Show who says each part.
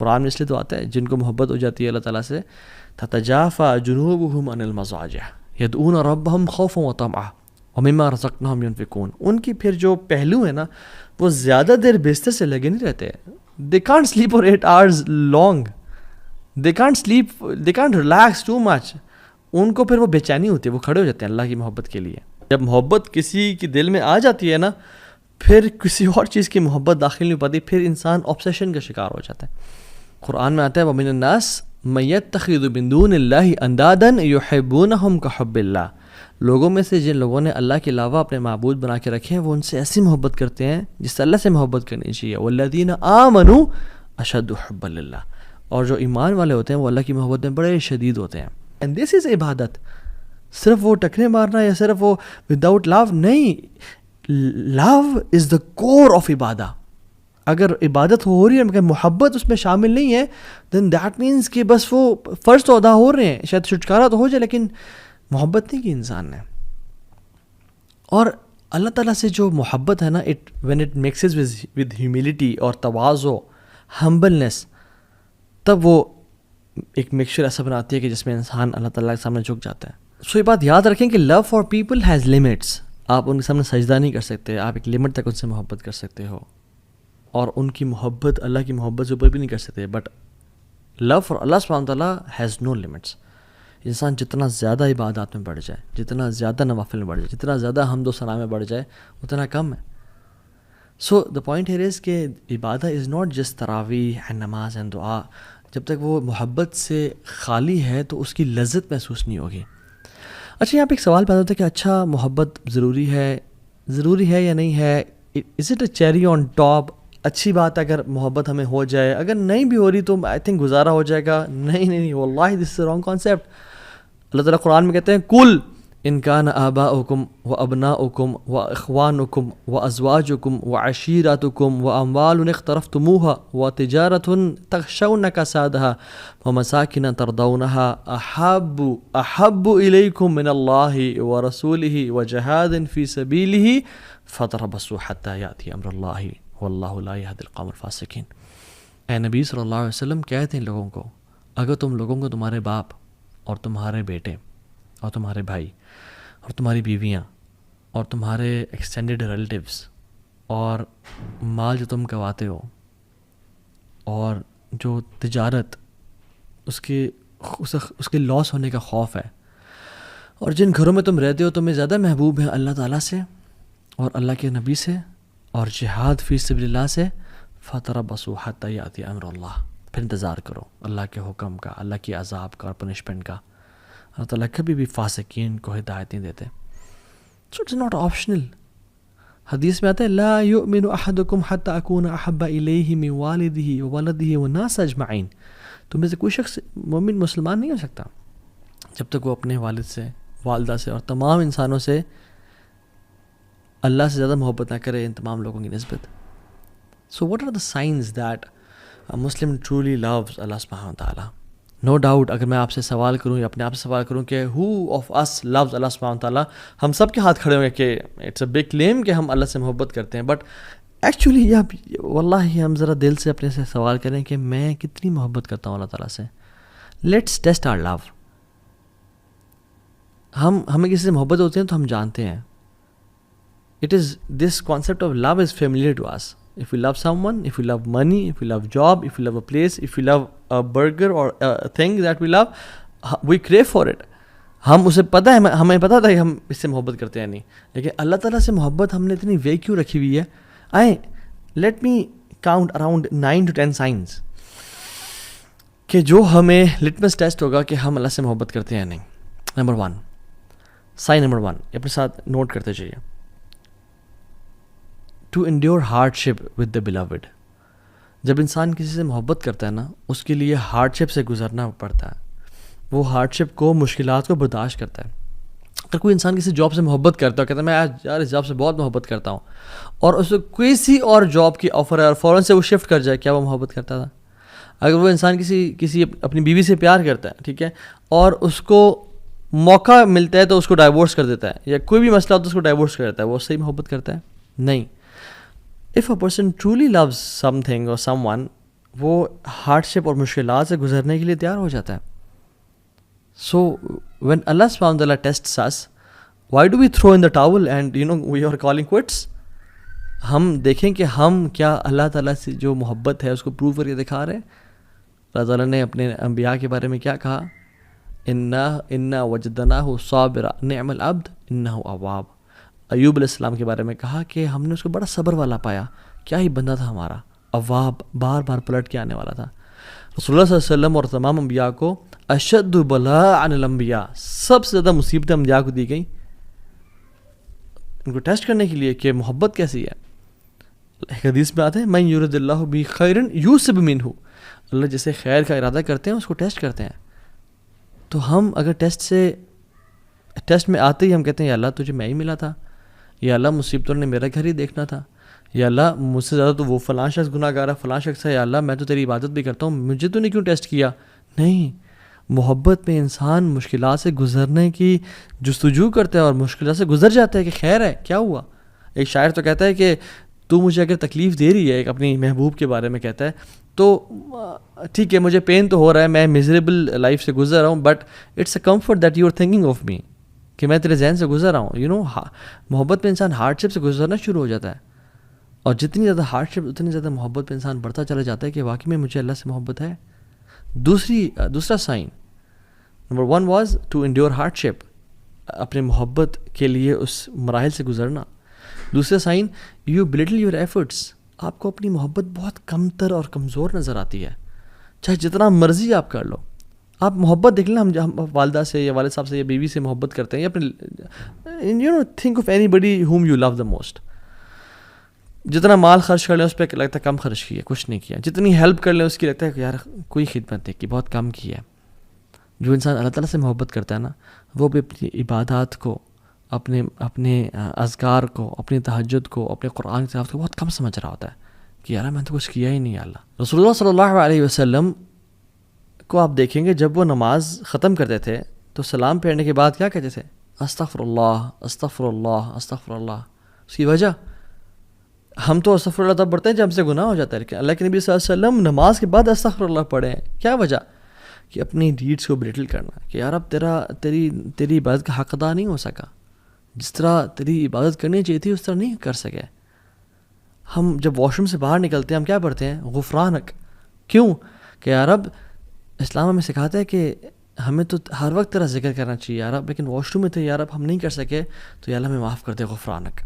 Speaker 1: قرآن میں اس لیے تو آتا ہے جن کو محبت ہو جاتی ہے اللہ تعالیٰ سے تتجافى جنوبهم عن المضاجع يدعون ربهم خوفا وطمعا ومما رزقناهم ينفقون. ان کی پھر جو پہلو ہے نا وہ زیادہ دیر بستر سے لگے نہیں رہتے. They can't sleep for 8 hours long. They can't sleep, they can't relax too much. ان کو پھر وہ بے چینی ہوتی ہے, وہ کھڑے ہو جاتے ہیں اللہ کی محبت کے لیے. جب محبت کسی کے دل میں آ جاتی ہے نا پھر کسی اور چیز کی محبت داخل نہیں پاتی, پھر انسان آبسیشن کا شکار ہو جاتا ہے. قرآن میں آتا ہے وَمِنَ النَّاسِ مَن يَتَّخِذُ مِن دُونِ اللَّهِ أَندَادًا يُحِبُّونَهُمْ كَحُبِّ اللَّهِ. لوگوں میں سے جن لوگوں نے اللہ کے علاوہ اپنے معبود بنا کے رکھے ہیں وہ ان سے ایسی محبت کرتے ہیں جس سے اللہ سے محبت کرنی چاہیے. وَالَّذِينَ آمَنُوا أَشَدُّ حُبًّا لِلَّهِ. اور جو ایمان والے ہوتے ہیں وہ اللہ کی محبت میں بڑے شدید ہوتے ہیں. اینڈ دس از عبادت. صرف وہ ٹکرے مارنا یا صرف وہ وداؤٹ لو نہیں. لو از دا کور آف عبادہ. اگر عبادت ہو رہی ہے مگر محبت اس میں شامل نہیں ہے دین دیٹ مینس کہ بس وہ فرض تو ادا ہو رہے ہیں, شاید چھٹکارا تو ہو جائے لیکن محبت نہیں کی انسان نے. اور اللہ تعالیٰ سے جو محبت ہے نا when it mixes with humility اور تواضع ہمبلنس, تب وہ ایک مکسچر ایسا بناتی ہے کہ جس میں انسان اللہ تعالیٰ کے سامنے جھک جاتا ہے. سو یہ بات یاد رکھیں کہ love for people has limits. آپ ان کے سامنے سجدہ نہیں کر سکتے, آپ ایک لمٹ تک ان سے محبت کر سکتے ہو اور ان کی محبت اللہ کی محبت سے اوپر بھی نہیں کر سکتے. بٹ لو فار اللہ سبحانہ تعالیٰ ہیز نو لمٹس. انسان جتنا زیادہ عبادات میں بڑھ جائے, جتنا زیادہ نوافل میں بڑھ جائے, جتنا زیادہ حمد و ثنا میں بڑھ جائے اتنا کم ہے. سو دا پوائنٹ ہیئر از کہ عبادت از ناٹ جسٹ تراویح اینڈ نماز اینڈ دعا. جب تک وہ محبت سے خالی ہے تو اس کی لذت محسوس نہیں ہوگی. اچھا یہاں پہ ایک سوال پیدا ہوتا ہے کہ اچھا محبت ضروری ہے یا نہیں ہے. Is it a cherry on top. اچھی بات ہے اگر محبت ہمیں ہو جائے, اگر نہیں بھی ہو رہی تو آئی تھنک گزارا ہو جائے گا. نہیں واللہ دس از رانگ کانسیپٹ. اللہ تعالیٰ قرآن میں کہتے ہیں کل ان کان آباؤکم و ابناؤکم و اخوانکم و ازواجکم و عشیرتکم و اموال اقترفتموها و تجارت تخشون کسادها و مساکن ترضونها احب الیکم من اللہ و رسولہ و جہاد فی سبیلہ فتربصوا حتی یأتی امر اللہ واللہ لا یہدی القوم الفاسقین. اے نبی صلی اللہ علیہ وسلم کہتے ہیں لوگوں کو, اگر تم لوگوں کو تمہارے باپ اور تمہارے بیٹے اور تمہارے بھائی اور تمہاری بیویاں اور تمہارے ایکسٹینڈڈ ریلیٹیوز اور مال جو تم کماتے ہو اور جو تجارت اس کے لاس ہونے کا خوف ہے, اور جن گھروں میں تم رہتے ہو تمہیں زیادہ محبوب ہیں اللہ تعالیٰ سے اور اللہ کے نبی سے اور جہاد فی سبیل اللہ سے, فتربصوا حتی یأتی امر اللہ. پھر انتظار کرو اللہ کے حکم کا, اللہ کی عذاب کا اور پنشمنٹ کا. اللہ تعالیٰ کبھی بھی فاسقین کو ہدایت نہیں دیتے. So it's not optional. حدیث میں آتا ہے لا یؤمن احدکم حتی اکون احب الیہ من والدہ وولدہ والناس اجمعین. تم میں سے کوئی شخص مومن مسلمان نہیں ہو سکتا جب تک وہ اپنے والد سے, والدہ سے اور تمام انسانوں سے اللہ سے زیادہ محبت نہ کرے ان تمام لوگوں کی نسبت. So what are the signs that Muslim truly loves اللہ سبحانہ وتعالیٰ؟ نو ڈاؤٹ اگر میں آپ سے سوال کروں یا اپنے آپ سے سوال کروں کہ ہو آف اس لوز اللہ سبحانہ وتعالیٰ, ہم سب کے ہاتھ کھڑے ہوں گے کہ اٹس اے بگ کلیم کہ ہم اللہ سے محبت کرتے ہیں. بٹ ایکچولی واللہ ہم ذرا دل سے اپنے سے سوال کریں کہ میں کتنی محبت کرتا ہوں اللہ تعالیٰ سے. لیٹس ٹیسٹ آور لو. ہمیں کسی سے محبت ہوتی ہے تو ہم جانتے ہیں. It is this concept of love is familiar to us. If we love someone, if we love money, if we love job, if we love a place, if we love a burger or a thing that we love, we crave for it. ہم اسے پتہ ہے, ہمیں پتہ تھا کہ ہم اس سے محبت کرتے ہیں نہیں, لیکن اللہ تعالیٰ سے محبت ہم نے اتنی وے کیوں رکھی ہوئی ہے. let me count around 9 to 10 signs کہ جو ہمیں litmus test ہوگا کہ ہم اللہ سے محبت کرتے ہیں نہیں. نمبر 1, sign number 1 اپنے ساتھ نوٹ کرتے چاہیے. To endure hardship with the beloved. جب انسان کسی سے محبت کرتا ہے نا اس کے لیے ہارڈ شپ سے گزرنا پڑتا ہے. وہ ہارڈ شپ کو, مشکلات کو برداشت کرتا ہے. اگر کوئی انسان کسی جاب سے محبت کرتا ہے, کہتا ہے میں یار اس جاب سے بہت محبت کرتا ہوں, اور اس کو کسی اور جاب کی آفر ہے اور فوراً سے وہ شفٹ کر جائے, کیا وہ محبت کرتا تھا؟ اگر وہ انسان کسی اپنی بیوی سے پیار کرتا ہے, ٹھیک ہے, اور اس کو موقع ملتا ہے تو اس کو ڈائیورس کر دیتا ہے, یا کوئی بھی مسئلہ ہوتا ہے اس کو ڈائیورس کر دیتا ہے, وہ صحیح محبت کرتا ہے؟ نہیں. If a person truly loves something or someone, وہ ہارڈ شپ اور مشکلات سے گزرنے کے لیے تیار ہو جاتا ہے. سو وین اللہ سبحانہ وتعالیٰ tests us, why do we throw in the towel and we are calling quits? ہم دیکھیں کہ ہم کیا اللہ تعالیٰ سے جو محبت ہے اس کو پروو کر کے دکھا رہے ہیں. اللہ تعالیٰ نے اپنے انبیاء کے بارے میں کیا کہا؟ انا وجدناہ صابرا نعم العبد انہ اواب. ایوب علیہ السلام کے بارے میں کہا کہ ہم نے اس کو بڑا صبر والا پایا, کیا ہی بندہ تھا ہمارا, اواب, بار بار پلٹ کے آنے والا تھا. رسول اللہ صلی اللہ علیہ وسلم اور تمام انبیاء کو اشد بلاء عن الانبیاء, سب سے زیادہ مصیبتیں انبیاء کو دی گئیں ان کو ٹیسٹ کرنے کے لیے کہ محبت کیسی ہے. ایک حدیث میں آتے ہیں من یرد اللہ بہ خیرا یوسب منہ, اللہ جسے خیر کا ارادہ کرتے ہیں اس کو ٹیسٹ کرتے ہیں. تو ہم اگر ٹیسٹ میں آتے ہی ہم کہتے ہیں یا اللہ تجھے میں ہی ملا تھا, یا اللہ مصیبتوں نے میرا گھر ہی دیکھنا تھا, یا اللہ مجھ سے زیادہ تو وہ فلاں شخص گناہ گار ہے, فلاں شخص ہے, یا اللہ میں تو تیری عبادت بھی کرتا ہوں, مجھے تو نے کیوں ٹیسٹ کیا؟ نہیں, محبت میں انسان مشکلات سے گزرنے کی جستجو کرتا ہے اور مشکلات سے گزر جاتا ہے کہ خیر ہے, کیا ہوا. ایک شاعر تو کہتا ہے کہ تو مجھے اگر تکلیف دے رہی ہے, ایک اپنی محبوب کے بارے میں کہتا ہے, تو ٹھیک ہے مجھے پین تو ہو رہا ہے, میں میزریبل لائف سے گزر رہا ہوں, but it's a comfort that you are thinking of me, کہ میں تیرے ذہن سے گزر رہا ہوں. محبت میں انسان ہارڈ شپ سے گزرنا شروع ہو جاتا ہے, اور جتنی زیادہ ہارڈ شپ اتنی زیادہ محبت پہ انسان بڑھتا چلا جاتا ہے کہ واقعی میں مجھے اللہ سے محبت ہے. دوسرا sign number 1 was to endure hardship, اپنے محبت کے لیے اس مراحل سے گزرنا. دوسرا sign, you belittle your efforts, آپ کو اپنی محبت بہت کم تر اور کمزور نظر آتی ہے, چاہے جتنا مرضی آپ کر لو. آپ محبت دیکھ لیں, ہم والدہ سے یا والد صاحب سے یا بیوی سے محبت کرتے ہیں, یا اپنے think of anybody whom you love the most, جتنا مال خرچ کر لیں اس پہ لگتا ہے کم خرچ کیا, کچھ نہیں کیا. جتنی ہیلپ کر لیں اس کی لگتا ہے کہ یار کوئی خدمت نہیں کی, بہت کم کی ہے. جو انسان اللہ تعالیٰ سے محبت کرتا ہے نا, وہ بھی اپنی عبادات کو, اپنے اذکار کو, اپنی تہجد کو, اپنے قرآن کی تلاوت کو بہت کم سمجھ رہا ہوتا ہے کہ یار میں نے تو کچھ کیا ہی نہیں. اللہ رسول اللہ صلی اللہ علیہ وسلم کو آپ دیکھیں گے جب وہ نماز ختم کرتے تھے تو سلام پھیرنے کے بعد کیا کہتے تھے؟ استغفر اللہ استغفر اللہ استغفر اللہ. اس کی وجہ, ہم تو استغفر اللہ تب پڑھتے ہیں جب ہم سے گناہ ہو جاتا ہے, لیکن اللہ کے نبی صلی اللہ علیہ وسلم نماز کے بعد استغفر اللہ پڑھیں. کیا وجہ؟ کہ اپنی ڈیڈس کو بریٹل کرنا, کہ یار اب تیری عبادت کا حق ادا نہیں ہو سکا, جس طرح تیری عبادت کرنی چاہیے تھی اس طرح نہیں کر سکے. ہم جب واش روم سے باہر نکلتے ہیں ہم کیا پڑھتے ہیں؟ غفرانک. کیوں؟ کہ یار اب اسلام ہمیں سکھاتا ہے کہ ہمیں تو ہر وقت تیرا ذکر کرنا چاہیے یار اب, لیکن واش روم میں تھے یار اب ہم نہیں کر سکے, تو یا اللہ ہمیں معاف کر دے, غفرانک.